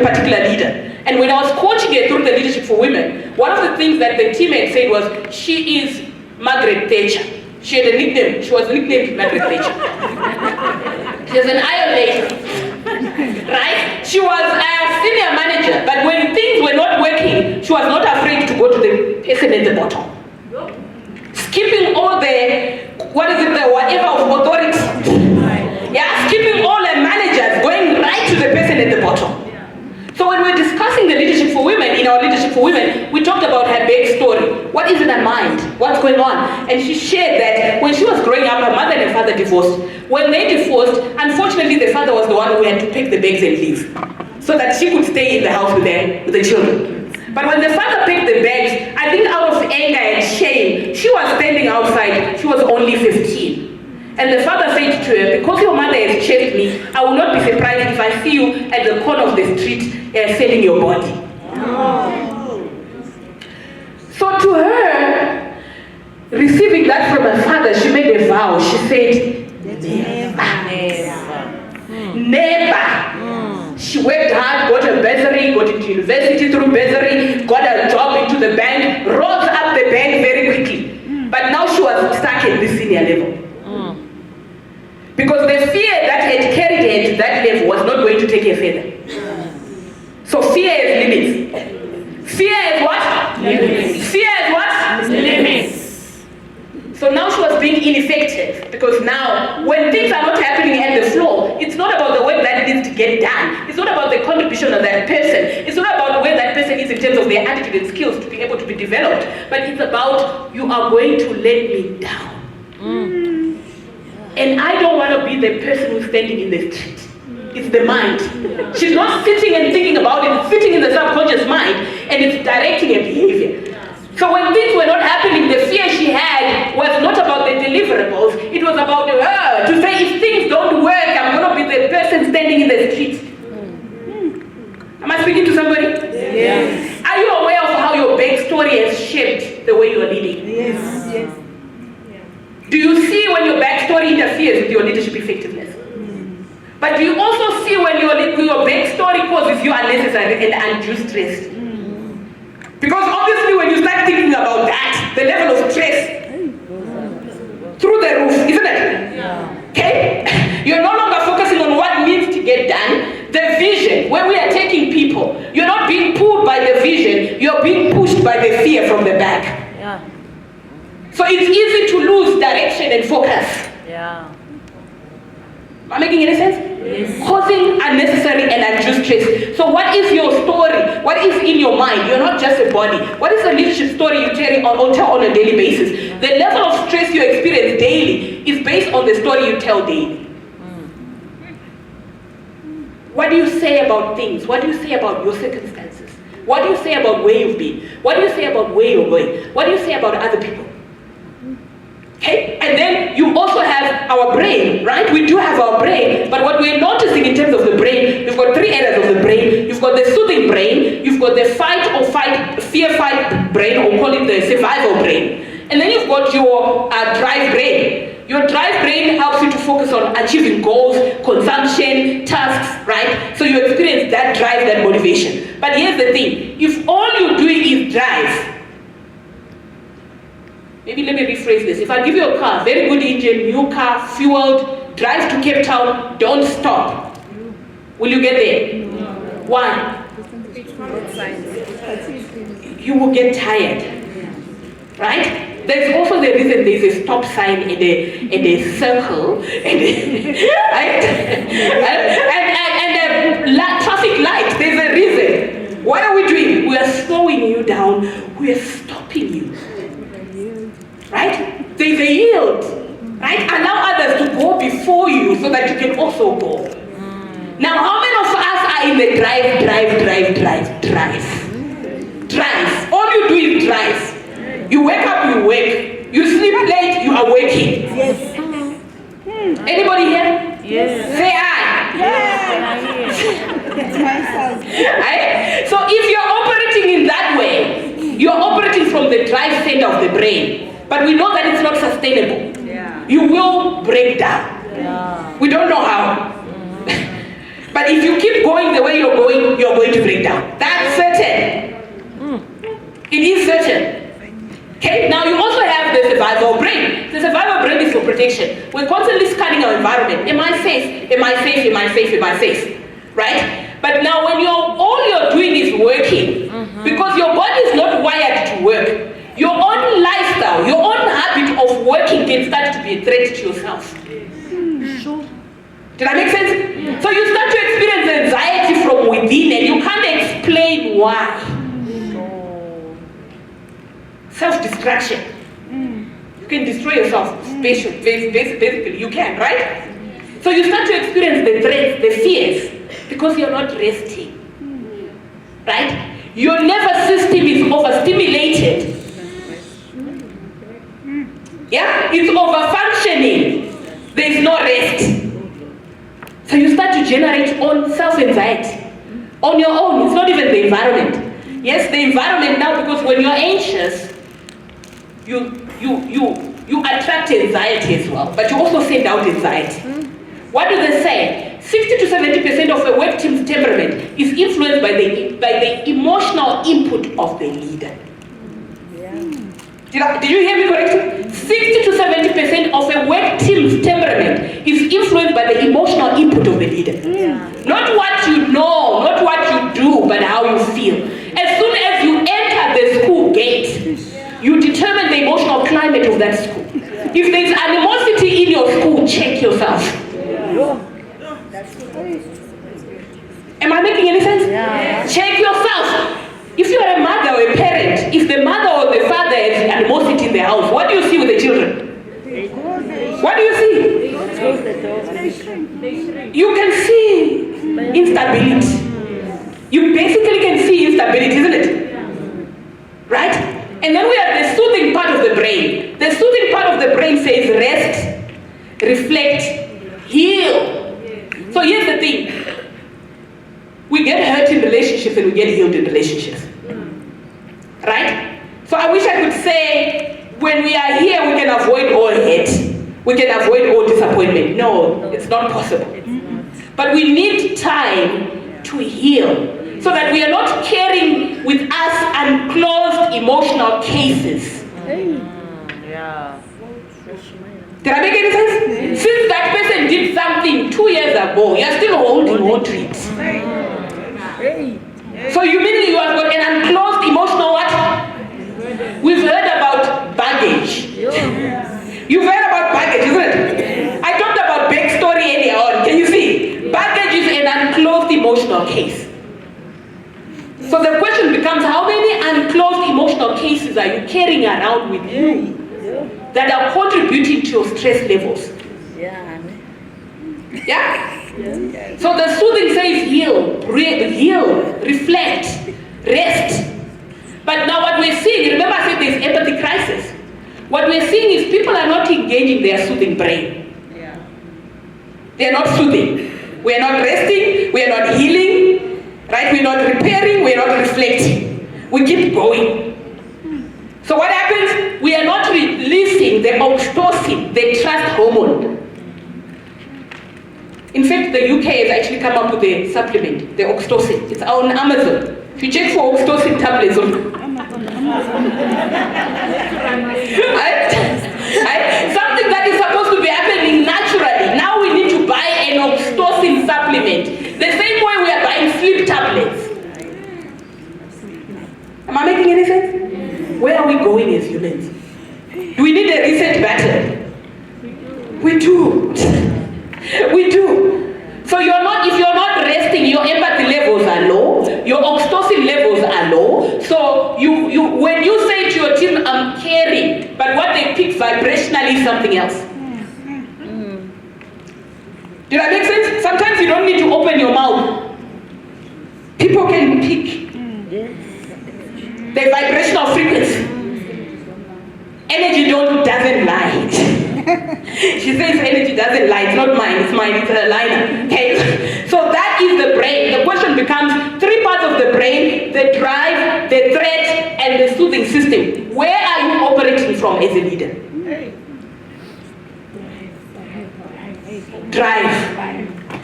a particular leader. And when I was coaching her through the Leadership for Women, one of the things that the teammate said was, she is Margaret Thatcher. She had a nickname. She was nicknamed Margaret Thatcher. She was an Iron Lady. Right? She was a senior manager, but when things were not working, she was not afraid to go to the person at the bottom. Skipping all the, whatever of authority. Yeah, skipping all the managers, going right to the person at the bottom. So when we're discussing the Leadership for Women, in our Leadership for Women, we talked about her backstory. What is in her mind? What's going on? And she shared that when she was growing up, her mother and her father divorced. When they divorced, unfortunately, the father was the one who had to pack the bags and leave, so that she could stay in the house with the children. But when the father packed the bags, I think out of anger and shame, she was standing outside. She was only 15. And the father said to her, because your mother has chased me, I will not be surprised if I see you at the corner of the street selling your body. Oh. So to her, receiving that from her father, she made a vow. She said, never. She worked hard, got a bursary, got into university through bursary, got a job into the bank, rose up the bank very quickly. But now she was stuck at the senior level. Because the fear that had carried her to that level was not going to take her further. So fear has limits. Fear is what? Limits. Fear is what? Limits. So now she was being ineffective, because now when things are not happening at the floor, it's not about the work that needs to get done. It's not about the contribution of that person. It's not about where that person is in terms of their attitude and skills to be able to be developed. But it's about, you are going to let me down. And I don't want to be the person who's standing in the street. It's the mind. She's not sitting and thinking about it. It's sitting in the subconscious mind, and it's directing her behavior. So when things were not happening, the fear she had was not about the deliverables. It was about her to say, if things don't work, I'm going to be the person standing in the street. Am I speaking to somebody? Yes. Are you aware of how your backstory has shaped the way you are leading? Yes. Yes. Do you see when your backstory interferes with your leadership effectiveness? But do you also see when your backstory causes you unnecessary and undue stress? Because obviously when you start thinking about that, the level of stress through the roof, isn't it? Yeah. Okay? You're no longer focusing on what needs to get done. The vision, where we are taking people, you're not being pulled by the vision, you're being pushed by the fear from the back. Yeah. So it's easy to lose direction and focus. Yeah. Am I making any sense? Yes. Causing unnecessary and undue stress. So what is your story? What is in your mind? You're not just a body. What is the leadership story you tell on a daily basis? The level of stress you experience daily is based on the story you tell daily. What do you say about things? What do you say about your circumstances? What do you say about where you've been? What do you say about where you're going? What do you say about other people? Okay? And then you also have our brain, right? We do have our brain, but what we're noticing in terms of the brain, you've got three areas of the brain. You've got the soothing brain, you've got the fear-fight brain, or call it the survival brain. And then you've got your drive brain. Your drive brain helps you to focus on achieving goals, consumption, tasks, right? So you experience that drive, that motivation. But here's the thing, if all you're doing is drive, maybe let me rephrase this. If I give you a car, very good engine, new car, fueled, drive to Cape Town, don't stop. Will you get there? No. Why? You will get tired, right? There's also the reason there's a stop sign in a circle, and a traffic light. There's a reason. What are we doing? We are slowing you down. We are stopping you. Right? There's a yield. Right? Allow others to go before you so that you can also go. Now, how many of us are in the drive? Drive. All you do is drive. You wake up, you wake. You sleep late, you are waking. Yes. Anybody here? Yes. Say I. Yes. Myself. Right? So if you're operating in that way, you're operating from the drive center of the brain. But we know that it's not sustainable. Yeah. You will break down. Yeah. We don't know how. But if you keep going the way you're going to break down. That's certain. It is certain. Okay, now you also have the survival brain. The survival brain is for protection. We're constantly scanning our environment. Am I safe? Am I safe? Am I safe? Am I safe? Right? But now when all you're doing is working, because your body is not wired to work, your own lifestyle, your own habit of working can start to be a threat to yourself. Did that make sense? So you start to experience anxiety from within and you can't explain why. Self-destruction. You can destroy yourself, basically, you can, right? So you start to experience the threats, the fears, because you're not resting, right? Your nervous system is overstimulated. Yeah, it's over-functioning. There's no rest. So you start to generate on self-anxiety on your own. It's not even the environment. Yes, the environment now, because when you're anxious, you attract anxiety as well, but you also send out anxiety. What do they say? 60 to 70% of a work team's temperament is influenced by the emotional input of the leader. Did you hear me correctly? 60 to 70% of a work team's temperament is influenced by the emotional input of the leader. Not what you know, not what you do, but how you feel. As soon as you enter the school gate, you determine the emotional climate of that school. If there's animosity in your school, check yourself. Am I making any sense? Yeah. Check yourself. If you are a mother or a parent, if the mother or the father has animosity in the house, what do you see with the children? What do you see? You can see instability. You basically can see instability, isn't it? Right? And then we have the soothing part of the brain. The soothing part of the brain says rest, reflect, heal. So here's the thing. We get hurt in relationships and we get healed in relationships. Right? So I wish I could say, when we are here, we can avoid all hate. We can avoid all disappointment. No, it's not possible. But we need time to heal, so that we are not carrying with us unclosed emotional cases. Did I make any sense? Since that person did something 2 years ago, you're still holding on to it. So you mean you have got an unclosed emotional what? We've heard about baggage. You've heard about baggage, isn't it? I talked about backstory earlier on. Can you see? Baggage is an unclosed emotional case. So the question becomes, how many unclosed emotional cases are you carrying around with you that are contributing to your stress levels? Yeah? So the soothing says heal, reflect, rest. But now what we're seeing, remember I said there's empathy crisis. What we're seeing is people are not engaging their soothing brain. They're not soothing. We're not resting, we're not healing, right? We're not repairing, we're not reflecting. We keep going. So what happens? We are not releasing the oxytocin, the trust hormone. In fact, the UK has actually come up with a supplement, the oxytocin. It's on Amazon. If you check for oxytocin tablets on something that is supposed to be happening naturally. Now we need to buy an oxytocin supplement. The same way we are buying sleep tablets. Am I making any sense? Where are we going as humans? Do we need a reset button? We do. We do. So if you're not resting, your empathy levels are low, your oxytocin levels are low. So when you say to your team, I'm caring, but what they pick vibrationally is something else. Did that make sense? Sometimes you don't need to open your mouth. People can pick the vibrational frequency. Energy doesn't lie. She says energy doesn't lie. It's not mine. It's mine. It's her liner. Okay. So that is the brain. The question becomes 3 parts of the brain: the drive, the threat, and the soothing system. Where are you operating from as a leader? Drive.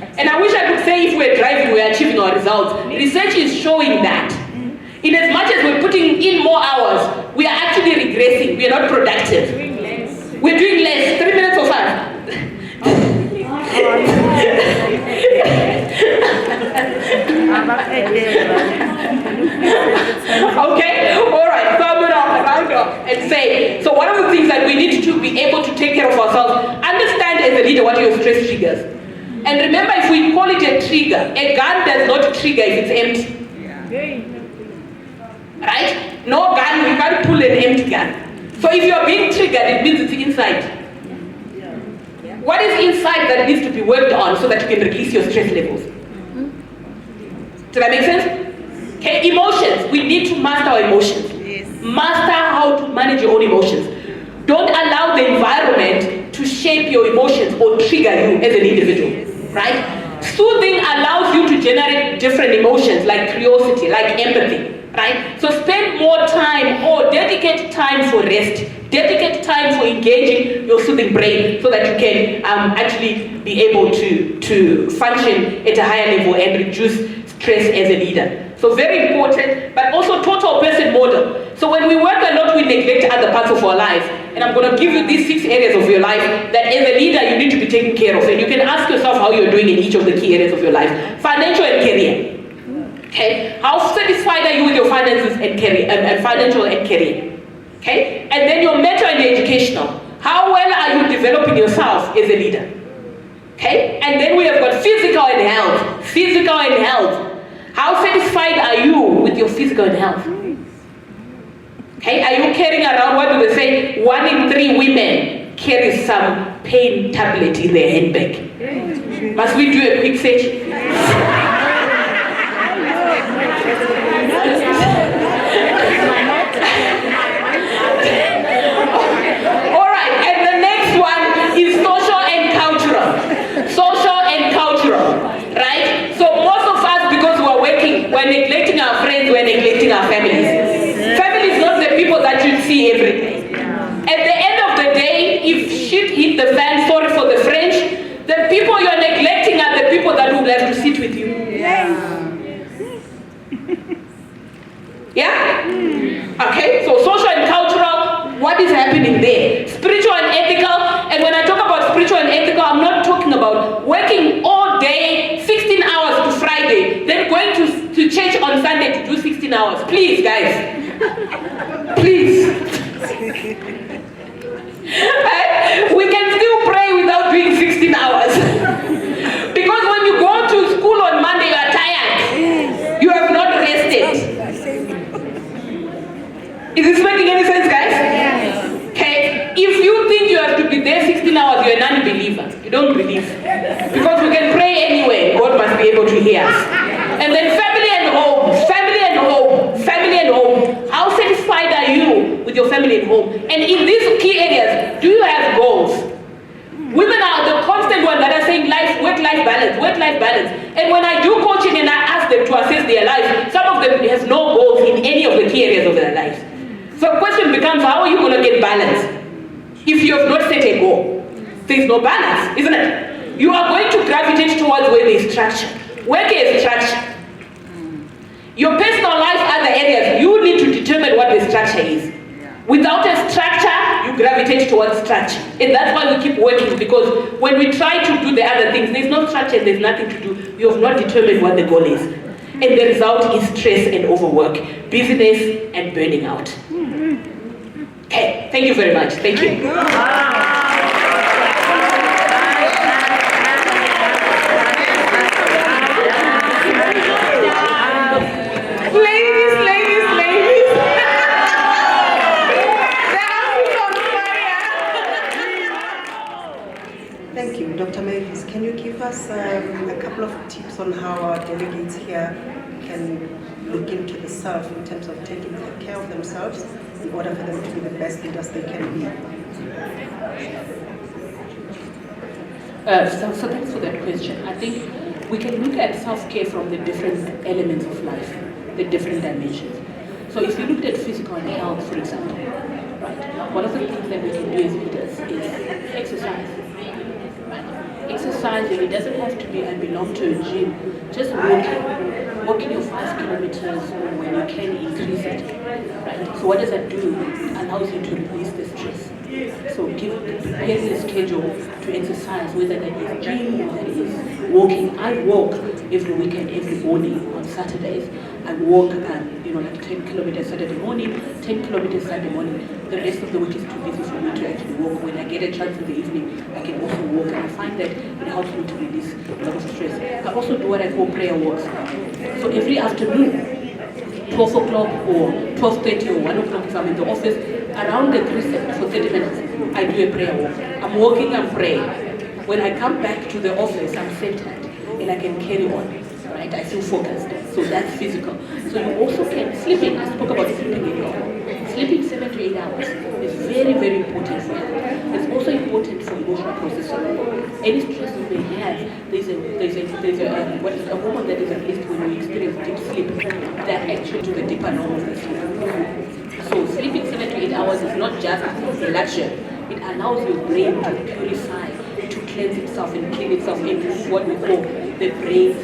And I wish I could say if we're driving, we're achieving our results. Research is showing that. In as much as we're putting in more hours, we are actually regressing. We are not productive. We're doing less. 3 minutes or 5. Okay? Alright, so I'm going to round up and say, so one of the things that we need to be able to take care of ourselves, understand as a leader what your stress triggers. And remember, if we call it a trigger, a gun does not trigger if it's empty. Right? No gun, you can't pull an empty gun. So if you're being triggered, it means it's inside. What is inside that needs to be worked on so that you can release your stress levels? Does that make sense? Okay, emotions. We need to master our emotions. Yes. Master how to manage your own emotions. Don't allow the environment to shape your emotions or trigger you as an individual. Yes. Right? Soothing allows you to generate different emotions like curiosity, like empathy. Right? So spend more time or dedicate time for rest. Dedicate time for engaging your soothing brain so that you can actually be able to function at a higher level and reduce stress as a leader. So very important, but also total person model. So when we work a lot, we neglect other parts of our life. And I'm going to give you these 6 areas of your life that as a leader you need to be taking care of. And you can ask yourself how you're doing in each of the key areas of your life. Financial and career. Okay, how satisfied are you with your finances and career, and financial and career? Okay, and then your mental and educational. How well are you developing yourself as a leader? Okay, and then we have got physical and health. Physical and health. How satisfied are you with your physical and health? Okay, are you carrying around, what do they say? 1 in 3 women carry some pain tablet in their handbag. Must we do a quick search? We're neglecting our friends, we're neglecting our families. Family is not the people that you see every day. At the end of the day, if shit hit the fan, sorry for the French, the people you're neglecting are the people that would have to sit with you. Yeah? Okay, so social and cultural, what is happening there? Spiritual and ethical, and when I talk about spiritual and ethical, I'm not talking about working all day, 16 hours to Friday, then going to church on Sunday to do 16 hours. Please, guys. Please. We can still pray without doing 16 hours. Because when you go to school on Monday, you are tired. You have not rested. Is this making any sense, guys? Okay. If you think you have to be there 16 hours, you're a non-believer. You don't believe. Because we can pray anyway. God must be able to hear us. And then family and home, family and home, family and home. How satisfied are you with your family and home? And in these key areas, do you have goals? Women are the constant ones that are saying work-life balance, work-life balance. And when I do coaching and I ask them to assess their life, some of them have no goals in any of the key areas of their lives. So the question becomes, how are you going to get balance if you have not set a goal? There's no balance, isn't it? You are going to gravitate towards where there is structure. Work is structure. Your personal life, other areas, you need to determine what the structure is. Without a structure, you gravitate towards structure. And that's why we keep working, because when we try to do the other things, there's no structure and there's nothing to do. You have not determined what the goal is. And the result is stress and overwork, busyness and burning out. Okay, thank you very much. Thank you. Thank you. Dr. Mavis, can you give us a couple of tips on how our delegates here can look into the self in terms of taking care of themselves in order for them to be the best leaders they can be? So thanks for that question. I think we can look at self-care from the different elements of life, the different dimensions. So if you looked at physical and health, for example, right, one of the things that we can do as leaders is exercise. exercising, it doesn't have to be I belong to a gym. Just walking your 5 kilometers when you can increase it. Right? So what does that do? It allows you to release the stress. So prepare the schedule to exercise, whether that is gym or that is walking. I walk every weekend, every morning on Saturdays. I walk, like 10 kilometers Saturday morning, 10 kilometers Sunday morning. The rest of the week is too busy for me to actually walk. When I get a chance in the evening, I can also walk, and I find that it helps me to release a lot of stress. I also do what I call prayer walks. So every afternoon, 12 o'clock or 12:30 or 1 o'clock if I'm in the office, around the crescent for 30 minutes, I do a prayer walk. I'm walking and praying. When I come back to the office, I'm centered and I can carry on. Right? I feel focused. So that's physical. So you also can, sleeping, I spoke about sleeping earlier. Sleeping 7 to 8 hours is very, very important for health. It's also important for emotional processing. Any stress you may have, there's a hormone that is released when you experience deep sleep that actually to the deeper norms of the sleep. So sleeping 7 to 8 hours is not just a luxury. It allows your brain to purify, to cleanse itself and clean itself and remove what we call the brain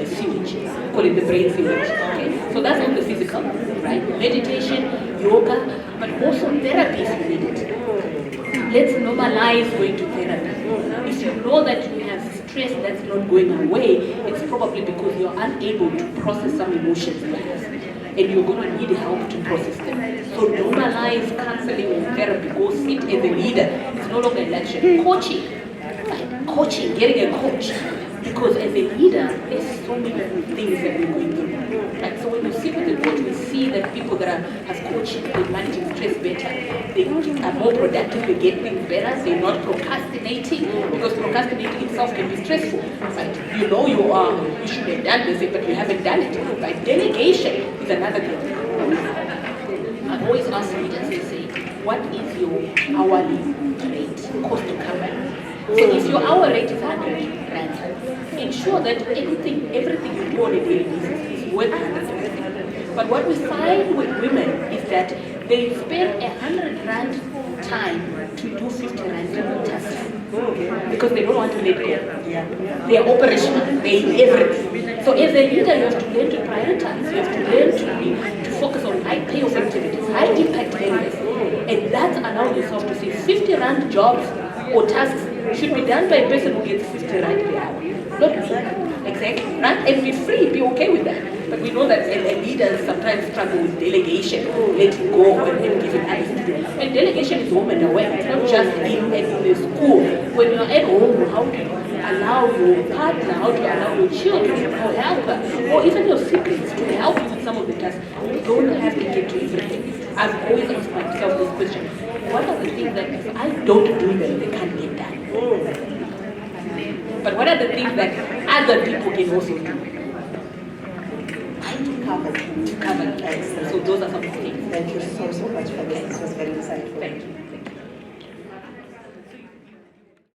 sewage. We call it the brain sewage. Okay? So that's on the physical, right? Meditation, yoga, but also therapy if you need it. Let's normalize going to therapy. If you know that you have stress that's not going away, it's probably because you're unable to process some emotions you have. And you're going to need help to process them. So normalize counseling or therapy. Go sit as a leader. It's no longer a lecture. Coaching, getting a coach. Because as a leader, there's so many things that we're going through. Right? So when you sit with a coach, we see that people that have coaching, they're managing stress better. They are more productive, they get things better, they're not procrastinating, because procrastinating itself can be stressful. Right? You know you should have done this, but you haven't done it. Right? Delegation is another thing. I always ask leaders, they say, what is your hourly rate, cost to cover? So if your hour rate is 100 Rand, ensure that everything you do on a daily basis is worth 100 Rand. But what we find with women is that they spend 100 Rand time to do 50 Rand tasks because they don't want to let go. They are operational, they need everything. So as a leader, you have to learn to prioritize. You have to learn to focus on high payoff activities, high impact areas. And that allows yourself to say 50 Rand jobs or tasks should be done by a person who gets 50 Rand per hour. Not me. Exactly. Right? And be free, be okay with that. But we know that leaders sometimes struggle with delegation, letting go and giving others to do. And delegation is home and away. It's not just in the school. When you're at home, how do you allow your partner, how do you allow your children or helper, or even your siblings to help you with some of the tasks? You don't have to get to everything. I've always asked myself this question. What are the things that if I don't do them, they can't get done? But what are the things that other people can also do? To cover. So those are some of the things. Thank you so much for this. It was very insightful. Thank you.